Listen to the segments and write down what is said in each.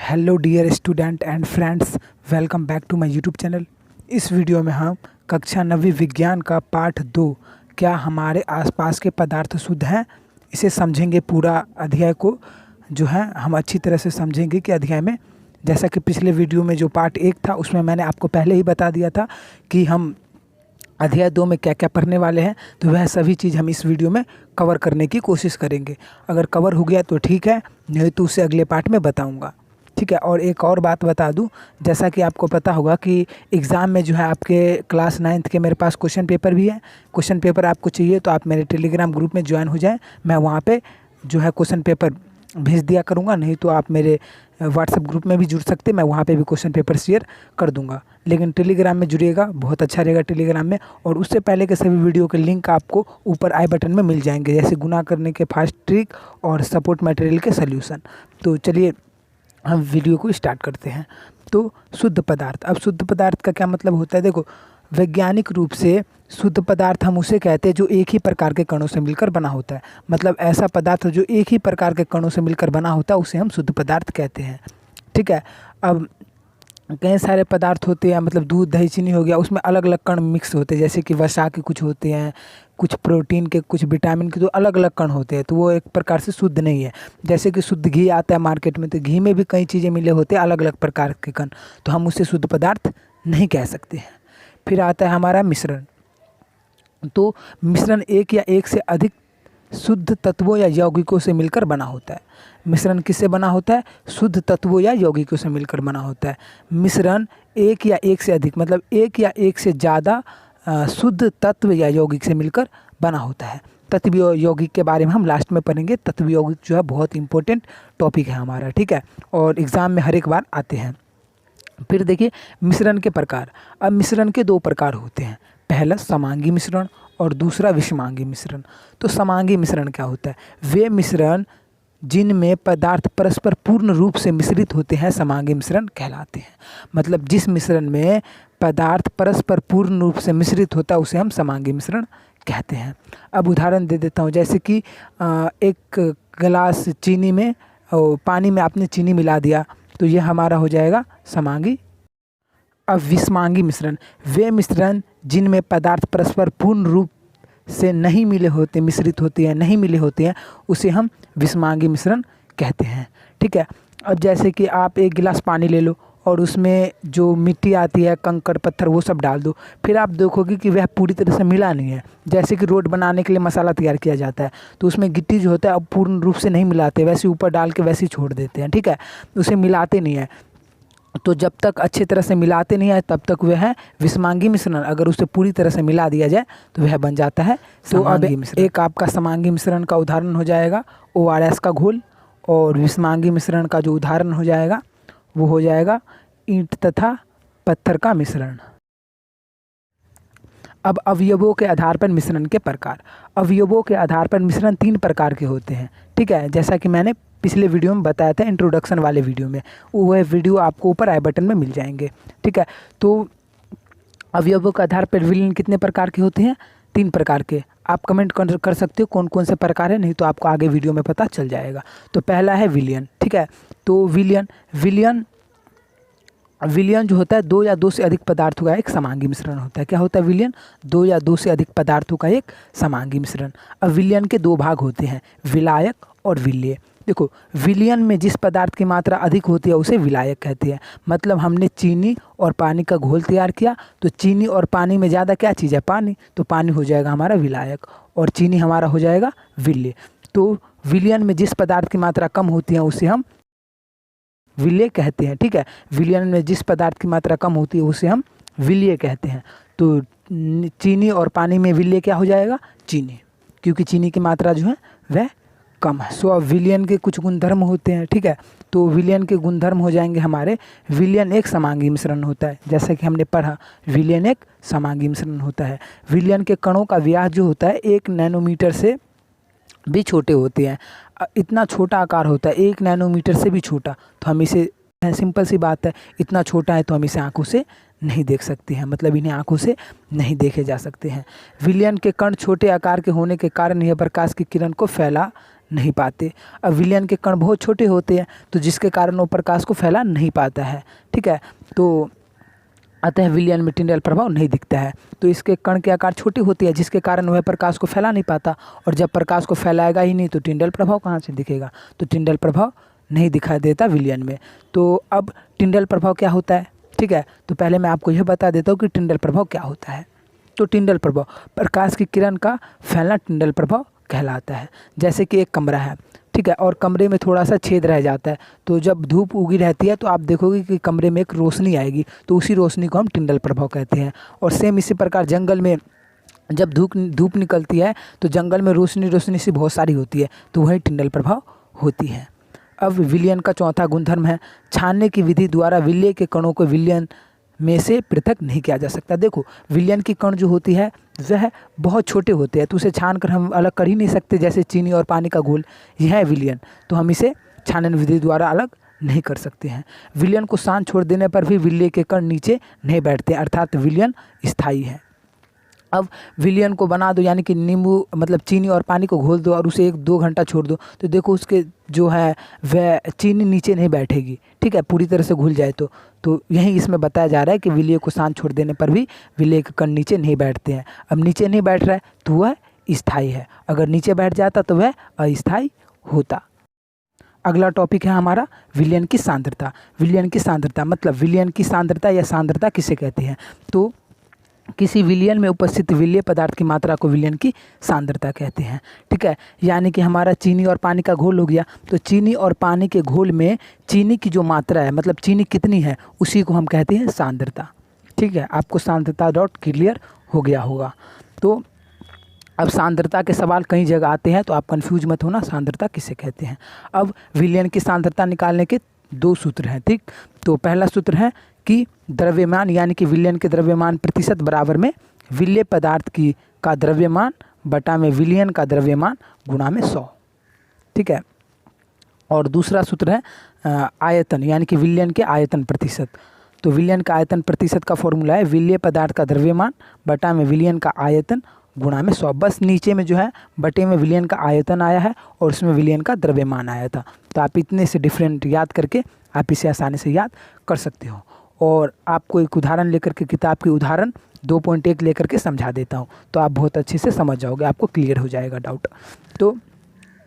Hello dear student and friends, welcome back to my YouTube channel. इस video में हम कक्षा 9वीं विज्ञान का पाठ 2 क्या हमारे आसपास के पदार्थ शुद्ध हैं, इसे समझेंगे। पूरा अध्याय को जो है हम अच्छी तरह से समझेंगे कि अध्याय में, जैसा कि पिछले वीडियो में जो पार्ट 1 था उसमें मैंने आपको पहले ही बता दिया था कि हम अध्याय 2 में क्या क्या पढ़ने वाले हैं, तो वह सभी चीज़ हम इस वीडियो में कवर करने की कोशिश करेंगे। अगर कवर हो गया तो ठीक है, नहीं तो उसे अगले पार्ट में बताऊँगा। ठीक है। और एक और बात बता दूं, जैसा कि आपको पता होगा कि एग्ज़ाम में जो है आपके क्लास 9th के मेरे पास क्वेश्चन पेपर भी है। क्वेश्चन पेपर आपको चाहिए तो आप मेरे टेलीग्राम ग्रुप में ज्वाइन हो जाएं। मैं वहाँ पे जो है क्वेश्चन पेपर भेज दिया करूँगा, नहीं तो आप मेरे व्हाट्सएप ग्रुप में भी जुड़ सकते हैं। मैं वहाँ पे भी क्वेश्चन पेपर शेयर कर दूँगा, लेकिन टेलीग्राम में जुड़िएगा, बहुत अच्छा रहेगा टेलीग्राम में। और उससे पहले के सभी वीडियो के लिंक आपको ऊपर आई बटन में मिल जाएंगे, जैसे गुना करने के फास्ट ट्रिक और सपोर्ट मटेरियल के सोल्यूशन। तो चलिए हम वीडियो को स्टार्ट करते हैं। तो शुद्ध पदार्थ, अब शुद्ध पदार्थ का क्या मतलब होता है, देखो वैज्ञानिक रूप से शुद्ध पदार्थ हम उसे कहते हैं जो एक ही प्रकार के कणों से मिलकर बना होता है। मतलब ऐसा पदार्थ जो एक ही प्रकार के कणों से मिलकर बना होता है उसे हम शुद्ध पदार्थ कहते हैं। ठीक है। अब कई सारे पदार्थ होते हैं, मतलब दूध दही चीनी हो गया, उसमें अलग अलग कण मिक्स होते हैं, जैसे कि वसा के कुछ होते हैं, कुछ प्रोटीन के, कुछ विटामिन के, तो अलग अलग कण होते हैं, तो वो एक प्रकार से शुद्ध नहीं है। जैसे कि शुद्ध घी आता है मार्केट में, तो घी में भी कई चीज़ें मिले होते हैं, अलग अलग प्रकार के कण, तो हम उसे शुद्ध पदार्थ नहीं कह सकते हैं। फिर आता है हमारा मिश्रण। तो मिश्रण एक या एक से अधिक शुद्ध तत्वों या यौगिकों से मिलकर बना होता है। मिश्रण किससे बना होता है? शुद्ध तत्वों या यौगिकों से मिलकर बना होता है। मिश्रण एक या एक से अधिक, मतलब एक या एक से ज़्यादा शुद्ध तत्व या यौगिक से मिलकर बना होता है। तत्व यौगिक के बारे में हम लास्ट में पढ़ेंगे। तत्व यौगिक जो है बहुत इंपॉर्टेंट टॉपिक है हमारा, ठीक है, और एग्ज़ाम में हर एक बार आते हैं। फिर देखिए मिश्रण के प्रकार। अब मिश्रण के 2 प्रकार होते हैं, पहला समांगी मिश्रण और दूसरा विषमांगी मिश्रण। तो समांगी मिश्रण क्या होता है? वे मिश्रण जिनमें पदार्थ परस्पर पूर्ण रूप से मिश्रित होते हैं समांगी मिश्रण कहलाते हैं। मतलब जिस मिश्रण में पदार्थ परस्पर पूर्ण रूप से मिश्रित होता है उसे हम समांगी मिश्रण कहते हैं। अब उदाहरण दे देता हूँ, जैसे कि एक गिलास चीनी में, पानी में आपने चीनी मिला दिया, तो यह हमारा हो जाएगा समांगी। अब विषमांगी मिश्रण, वे मिश्रण जिनमें पदार्थ परस्पर पूर्ण रूप से नहीं मिले होते, मिश्रित होते हैं, नहीं मिले होते हैं, उसे हम विषमांगी मिश्रण कहते हैं। ठीक है। अब जैसे कि आप एक गिलास पानी ले लो और उसमें जो मिट्टी आती है, कंकड़ पत्थर, वो सब डाल दो, फिर आप देखोगे कि वह पूरी तरह से मिला नहीं है। जैसे कि रोड बनाने के लिए मसाला तैयार किया जाता है, तो उसमें गिट्टी जो होता है अब पूर्ण रूप से नहीं मिलाते, वैसे ऊपर डाल के वैसे ही छोड़ देते हैं। ठीक है, उसे मिलाते नहीं है। तो जब तक अच्छी तरह से मिलाते नहीं है तब तक वह है विषमांगी मिश्रण। अगर उसे पूरी तरह से मिला दिया जाए तो वह बन जाता है समांगी मिश्रण। एक आपका समांगी मिश्रण का उदाहरण हो जाएगा ORS का घोल, और विषमांगी मिश्रण का जो उदाहरण हो जाएगा वो हो जाएगा ईंट तथा पत्थर का मिश्रण। अब अवयवों के आधार पर मिश्रण के प्रकार। अवयवों के आधार पर मिश्रण 3 प्रकार के होते हैं। ठीक है, जैसा कि मैंने पिछले वीडियो में बताया था, इंट्रोडक्शन वाले वीडियो में, वह वीडियो आपको ऊपर आई बटन में मिल जाएंगे। ठीक है। तो अवयवों के आधार पर विलयन कितने प्रकार के होते हैं? 3 प्रकार के। आप कमेंट कर सकते हो कौन कौन से प्रकार है, नहीं तो आपको आगे वीडियो में पता चल जाएगा। तो पहला है विलयन। ठीक है, तो विलयन जो होता है 2 या 2 से अधिक पदार्थों का एक समांगी मिश्रण होता है। क्या होता है विलयन? 2 या 2 से अधिक पदार्थों का एक समांगी मिश्रण। अब विलयन के 2 भाग होते हैं, विलायक और विलेय। देखो विलयन में जिस पदार्थ की मात्रा अधिक होती है उसे विलायक कहते हैं। मतलब हमने चीनी और पानी का घोल तैयार किया, तो चीनी और पानी में ज़्यादा क्या चीज़ है? पानी, तो पानी हो जाएगा हमारा विलायक और चीनी हमारा हो जाएगा विलेय। तो विलयन में जिस पदार्थ की मात्रा कम होती है उसे हम विलेय कहते हैं। ठीक है, विलयन में जिस पदार्थ की मात्रा कम होती है उसे हम विलेय कहते हैं। तो चीनी और पानी में विलेय क्या हो जाएगा? चीनी, क्योंकि चीनी की मात्रा जो है वह कम है। सो अब विलयन के कुछ गुणधर्म होते हैं। ठीक है, तो विलयन के गुणधर्म हो जाएंगे हमारे, विलयन एक समांगी मिश्रण होता है, जैसा कि हमने पढ़ा विलयन एक समांगी मिश्रण होता है। विलयन के कणों का व्यास जो होता है 1 नैनोमीटर से भी छोटे होते हैं। इतना छोटा आकार होता है, 1 नैनोमीटर से भी छोटा, तो हम इसे, सिंपल सी बात है, इतना छोटा है तो हम इसे आंखों से नहीं देख सकते हैं, मतलब इन्हें आंखों से नहीं देखे जा सकते हैं। विलयन के कण छोटे आकार के होने के कारण यह प्रकाश की किरण को फैला नहीं पाते। अब विलयन के कण बहुत छोटे होते हैं तो जिसके कारण वो प्रकाश को फैला नहीं पाता है, ठीक है। तो अतः विलयन में टिंडेल प्रभाव नहीं दिखता है। तो इसके कण के आकार छोटे होते हैं जिसके कारण वह प्रकाश को फैला नहीं पाता, और जब प्रकाश को फैलाएगा ही नहीं तो टिंडेल प्रभाव कहाँ से दिखेगा, तो टिंडेल प्रभाव नहीं दिखाई देता विलयन में। तो अब टिंडेल प्रभाव क्या होता है, ठीक है। तो पहले मैं आपको यह बता देता हूँ कि टिंडेल प्रभाव क्या होता है। तो टिंडेल प्रभाव प्रकाश की किरण का फैलना टिंडेल प्रभाव कहलाता है। जैसे कि एक कमरा है, ठीक है, और कमरे में थोड़ा सा छेद रह जाता है, तो जब धूप उगी रहती है तो आप देखोगे कि कमरे में एक रोशनी आएगी, तो उसी रोशनी को हम टिंडेल प्रभाव कहते हैं। और सेम इसी प्रकार जंगल में जब धूप निकलती है तो जंगल में रोशनी सी बहुत सारी होती है, तो वही टिंडेल प्रभाव होती है। अब विलयन का चौथा गुणधर्म है छानने की विधि द्वारा विलय के कणों को विलयन में से पृथक नहीं किया जा सकता। देखो विलयन की कण जो होती है वह बहुत छोटे होते हैं, तो उसे छान कर हम अलग कर ही नहीं सकते, जैसे चीनी और पानी का घोल, यह है विलयन, तो हम इसे छानन विधि द्वारा अलग नहीं कर सकते हैं। विलयन को शांत छोड़ देने पर भी विलय के कण नीचे नहीं बैठते, अर्थात विलयन स्थायी है। अब विलयन को बना दो, यानी कि नींबू मतलब चीनी और पानी को घोल दो और उसे 1-2 घंटा छोड़ दो, तो देखो उसके जो है वह चीनी नीचे नहीं बैठेगी, ठीक है, पूरी तरह से घुल जाए तो यही इसमें बताया जा रहा है कि विलय को शांत छोड़ देने पर भी विलय के कण नीचे नहीं बैठते हैं। अब नीचे नहीं बैठ रहा है तो वह स्थायी है, अगर नीचे बैठ जाता तो वह अस्थायी होता। अगला टॉपिक है हमारा विलयन की सांद्रता। विलयन की सांद्रता मतलब विलयन की सांद्रता या सांद्रता किसे कहते हैं, तो किसी विलयन में उपस्थित विलय पदार्थ की मात्रा को विलयन की सांद्रता कहते हैं, ठीक है। यानी कि हमारा चीनी और पानी का घोल हो गया, तो चीनी और पानी के घोल में चीनी की जो मात्रा है मतलब चीनी कितनी है उसी को हम कहते हैं सांद्रता, ठीक है। आपको सांद्रता डॉट क्लियर हो गया होगा। तो अब सांद्रता के सवाल कई जगह आते हैं, तो आप कंफ्यूज मत होना सांद्रता किसे कहते हैं। अब विलयन की सांद्रता निकालने के 2 सूत्र हैं, ठीक। तो पहला सूत्र है कि द्रव्यमान यानी कि विलयन के द्रव्यमान प्रतिशत बराबर में विलय पदार्थ की का द्रव्यमान बटा में विलयन का द्रव्यमान गुणा में 100, ठीक है। और दूसरा सूत्र है आयतन यानी कि विलयन के आयतन प्रतिशत। तो विलयन का आयतन प्रतिशत का फॉर्मूला है विलय पदार्थ का द्रव्यमान बटा में विलयन का आयतन गुणा में 100। बस नीचे में जो है बटे में विलयन का आयतन आया है और उसमें विलयन का द्रव्यमान आया था, तो आप इतने से डिफरेंट याद करके आप इसे आसानी से याद कर सकते हो। और आपको एक उदाहरण लेकर के किताब की उदाहरण 2.1 लेकर के समझा देता हूँ, तो आप बहुत अच्छे से समझ जाओगे, आपको क्लियर हो जाएगा डाउट। तो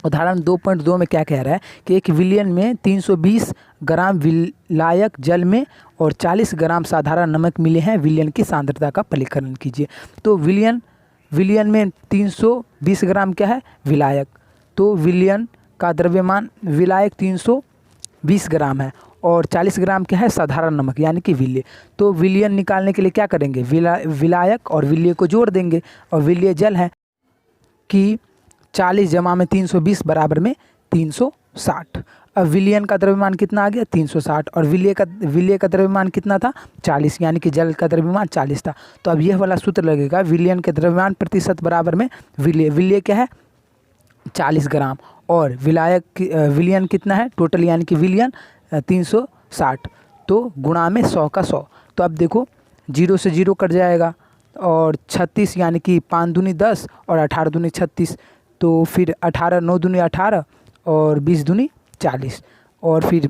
उदाहरण 2.2 में क्या कह रहा है कि एक विलयन में 320 ग्राम विलायक जल में और 40 ग्राम साधारण नमक मिले हैं, विलयन की सांद्रता का परिकलन कीजिए। तो विलयन में 320 ग्राम क्या है विलायक, तो विलयन का द्रव्यमान विलायक 320 ग्राम है और 40 ग्राम क्या है साधारण नमक यानी कि विलय। तो विलयन निकालने के लिए क्या करेंगे, विलायक और विलय को जोड़ देंगे, और विलय जल है कि 40 जमा में 320 बराबर में 360। अब विलयन का द्रव्यमान कितना आ गया 360, और विलय का द्रव्यमान कितना था 40, यानी कि जल का द्रव्यमान 40 था। तो अब यह वाला सूत्र लगेगा विलयन के द्रव्यमान प्रतिशत बराबर में विलय क्या है 40 ग्राम, और विलयन कितना है टोटल यानी कि विलयन 360, तो गुणा में 100 का 100। तो अब देखो 0 से 0 कट जाएगा, और 36 यानी कि 5 दूनी 10 और 18 दूनी 36, तो फिर 18 9 दूनी 18 और 20 दूनी 40, और फिर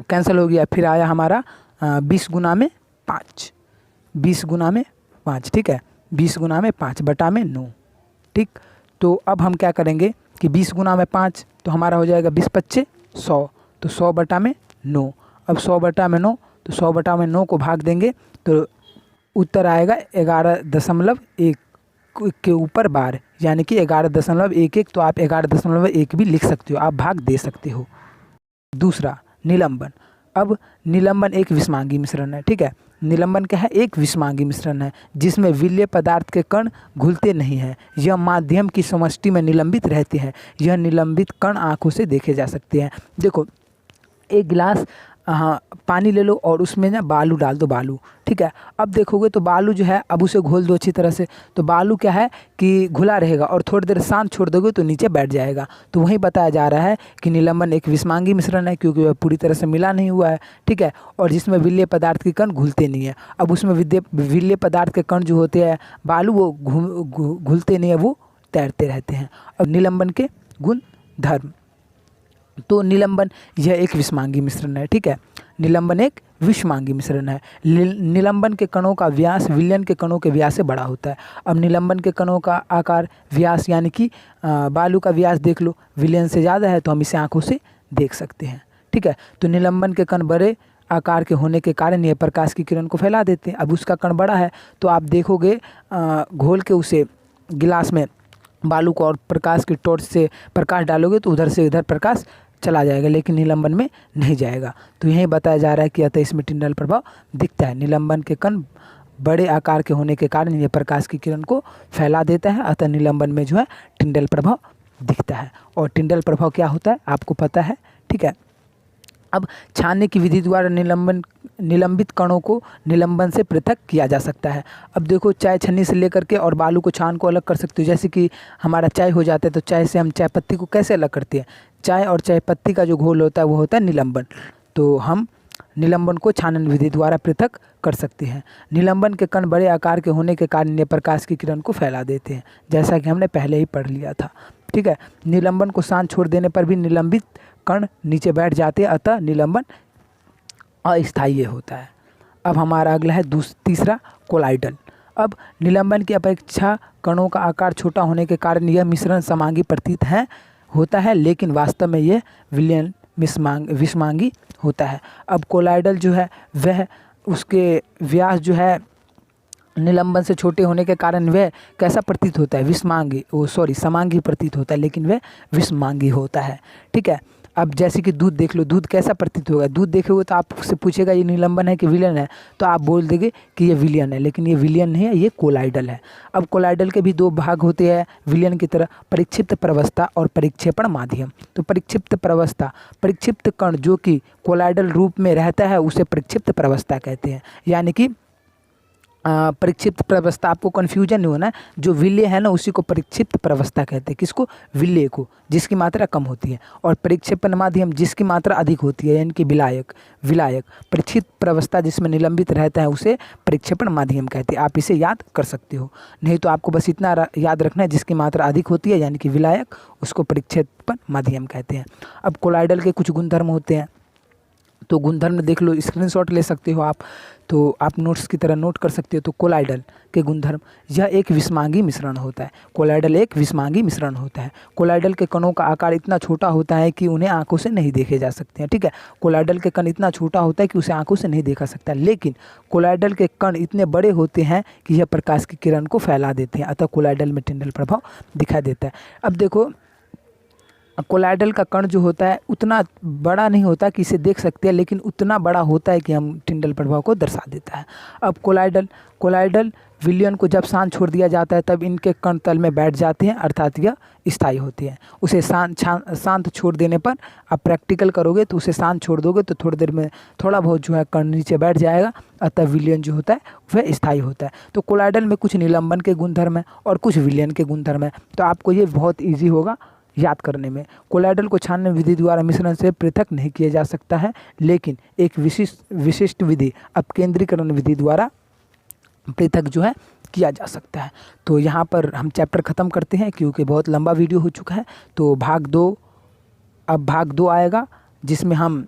कैंसिल हो गया, फिर आया हमारा 20 गुना में 5, 20 गुना में 5, ठीक है, 20 गुना में 5 बटा में 9, ठीक। तो अब हम क्या करेंगे कि 20 गुना में 5 तो हमारा हो जाएगा 20 25 100, तो 100 बटा में 9। अब 100 बटा में 9, तो 100 बटा में 9 को भाग देंगे तो उत्तर आएगा 11.1 के ऊपर बार, यानी कि 11.11। तो आप 11.1 भी लिख सकते हो, आप भाग दे सकते हो। दूसरा निलंबन। अब निलंबन एक विषमांगी मिश्रण है, ठीक है। निलंबन क्या है एक विषमांगी मिश्रण है जिसमें विलय पदार्थ के कण घुलते नहीं हैं, यह माध्यम की समष्टि में निलंबित रहते हैं। यह निलंबित कण आंखों से देखे जा सकते हैं। देखो एक गिलास पानी ले लो और उसमें ना बालू डाल दो, बालू, ठीक है। अब देखोगे तो बालू जो है अब उसे घोल दो अच्छी तरह से, तो बालू क्या है कि घुला रहेगा, और थोड़ी देर शांत छोड़ दोगे तो नीचे बैठ जाएगा। तो वही बताया जा रहा है कि निलंबन एक विषमांगी मिश्रण है क्योंकि वह पूरी तरह से मिला नहीं हुआ है, ठीक है, और जिसमें विलय पदार्थ के कण घुलते नहीं है। अब उसमें विलय पदार्थ के कण जो होते हैं बालू वो घुलते नहीं है, वो तैरते रहते हैं। अब निलंबन के गुणधर्म। तो निलंबन यह एक विषमांगी मिश्रण है, ठीक है। निलंबन एक विषमांगी मिश्रण है। निलंबन के कणों का व्यास विलयन के कणों के व्यास से बड़ा होता है। अब निलंबन के कणों का आकार व्यास यानी कि बालू का व्यास देख लो, विलयन से ज़्यादा है तो हम इसे आंखों से देख सकते हैं, ठीक है। तो निलंबन के कण बड़े आकार के होने के कारण यह प्रकाश की किरण को फैला देते हैं। अब उसका कण बड़ा है तो आप देखोगे घोल के उसे गिलास में बालू को और प्रकाश की टॉर्च से प्रकाश डालोगे तो उधर से इधर प्रकाश चला जाएगा, लेकिन निलंबन में नहीं जाएगा। तो यही बताया जा रहा है कि अतः इसमें टिंडल प्रभाव दिखता है। निलंबन के कण बड़े आकार के होने के कारण यह प्रकाश की किरण को फैला देता है, अतः निलंबन में जो है टिंडल प्रभाव दिखता है। और टिंडल प्रभाव क्या होता है आपको पता है, ठीक है। अब छानने की विधि द्वारा निलंबित कणों को निलंबन से पृथक किया जा सकता है। अब देखो चाय छन्नी से लेकर के और बालू को छान को अलग कर सकते हो। जैसे कि हमारा चाय हो जाता है तो चाय से हम चाय पत्ती को कैसे अलग करते हैं, चाय और चाय पत्ती का जो घोल होता है वो होता है निलंबन। तो हम निलंबन को छानन विधि द्वारा पृथक कर सकते हैं। निलंबन के कण बड़े आकार के होने के कारण ये प्रकाश की किरण को फैला देते हैं, जैसा कि हमने पहले ही पढ़ लिया था, ठीक है। निलंबन को शांत छोड़ देने पर भी निलंबित कण नीचे बैठ जाते हैं, अतः निलंबन अस्थायी होता है। अब हमारा अगला है तीसरा कोलाइडल। अब निलंबन की अपेक्षा कणों का आकार छोटा होने के कारण यह मिश्रण समांगी प्रतीत होता है, लेकिन वास्तव में यह विलयन विषमांगी होता है। अब कोलाइडल जो है वह उसके व्यास जो है निलंबन से छोटे होने के कारण वह कैसा प्रतीत होता है, समांगी प्रतीत होता है, लेकिन वह विषमांगी होता है, ठीक है। अब जैसे कि दूध देख लो, दूध कैसा प्रतीत होगा, दूध देखोगे तो आपसे पूछेगा ये निलंबन है कि विलयन है, तो आप बोल देंगे कि ये विलयन है, लेकिन ये विलयन नहीं है, ये कोलाइडल है। अब कोलाइडल के भी दो भाग होते हैं विलयन की तरह, परिक्षिप्त प्रवस्था और परिक्षेपण माध्यम। तो परिक्षिप्त प्रवस्था, परिक्षिप्त कण जो कि कोलाइडल रूप में रहता है उसे परिक्षिप्त प्रवस्था कहते हैं। यानी कि परिक्षिप्त प्रवस्था, आपको कन्फ्यूजन नहीं होना है, जो विलय है ना उसी को परिक्षिप्त प्रवस्था कहते हैं। किसको, विलय को, जिसकी मात्रा कम होती है। और परिक्षेपण माध्यम जिसकी मात्रा अधिक होती है, यानी कि विलायक। परिक्षिप्त प्रवस्था जिसमें निलंबित रहता है उसे परिक्षेपण माध्यम कहते हैं। आप इसे याद कर सकते हो, नहीं तो आपको बस इतना याद रखना है, जिसकी मात्रा अधिक होती है यानी कि विलायक, उसको परिक्षेपण माध्यम कहते हैं। अब कोलाइडल के कुछ गुणधर्म होते हैं, तो गुणधर्म देख लो, स्क्रीनशॉट ले सकते हो आप, तो आप नोट्स की तरह नोट कर सकते हो। तो कोलाइडल के गुणधर्म, यह एक विषमांगी मिश्रण होता है। कोलाइडल एक विषमांगी मिश्रण होता है। कोलाइडल के कणों का आकार इतना छोटा होता है कि उन्हें आंखों से नहीं देखे जा सकते हैं, ठीक है। कोलाइडल के कण इतना छोटा होता है कि उसे आंखों से नहीं देखा सकता, लेकिन कोलाइडल के कण इतने बड़े होते हैं कि यह प्रकाश की किरण को फैला देते हैं, अतः कोलाइडल में टिंडल प्रभाव दिखाई देता है। अब देखो कोलाइडल का कण जो होता है उतना बड़ा नहीं होता कि इसे देख सकते हैं, लेकिन उतना बड़ा होता है कि हम टिंडल प्रभाव को दर्शा देता है। अब कोलाइडल विलयन को जब शांत छोड़ दिया जाता है तब इनके कण तल में बैठ जाते हैं, अर्थात यह स्थायी होती है। उसे शांत छोड़ देने पर आप प्रैक्टिकल करोगे तो उसे शांत छोड़ दोगे तो थोड़ी देर में थोड़ा बहुत जो है कण नीचे बैठ जाएगा, अतः विलयन जो होता है वह स्थायी होता है। तो कोलाइडल में कुछ निलंबन के गुणधर्म है और कुछ विलयन के गुणधर्म है, तो आपको ये बहुत ईजी होगा याद करने में। कोलाइडल को छानने विधि द्वारा मिश्रण से पृथक नहीं किया जा सकता है, लेकिन एक विशिष्ट विधि अपकेंद्रीकरण विधि द्वारा पृथक जो है किया जा सकता है। तो यहाँ पर हम चैप्टर ख़त्म करते हैं क्योंकि बहुत लंबा वीडियो हो चुका है। तो अब भाग 2 आएगा जिसमें हम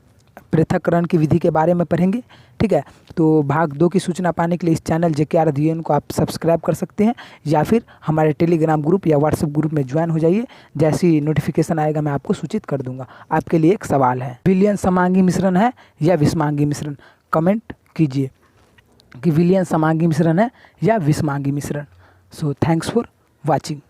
पृथक्करण की विधि के बारे में पढ़ेंगे, ठीक है। तो भाग 2 की सूचना पाने के लिए इस चैनल JKR अध्ययन को आप सब्सक्राइब कर सकते हैं, या फिर हमारे टेलीग्राम ग्रुप या व्हाट्सएप ग्रुप में ज्वाइन हो जाइए। जैसी नोटिफिकेशन आएगा मैं आपको सूचित कर दूंगा। आपके लिए एक सवाल है, विलयन समांगी मिश्रण है या विषमांगी मिश्रण? कमेंट कीजिए कि विलयन समांगी मिश्रण है या विषमांगी मिश्रण। So thanks for watching.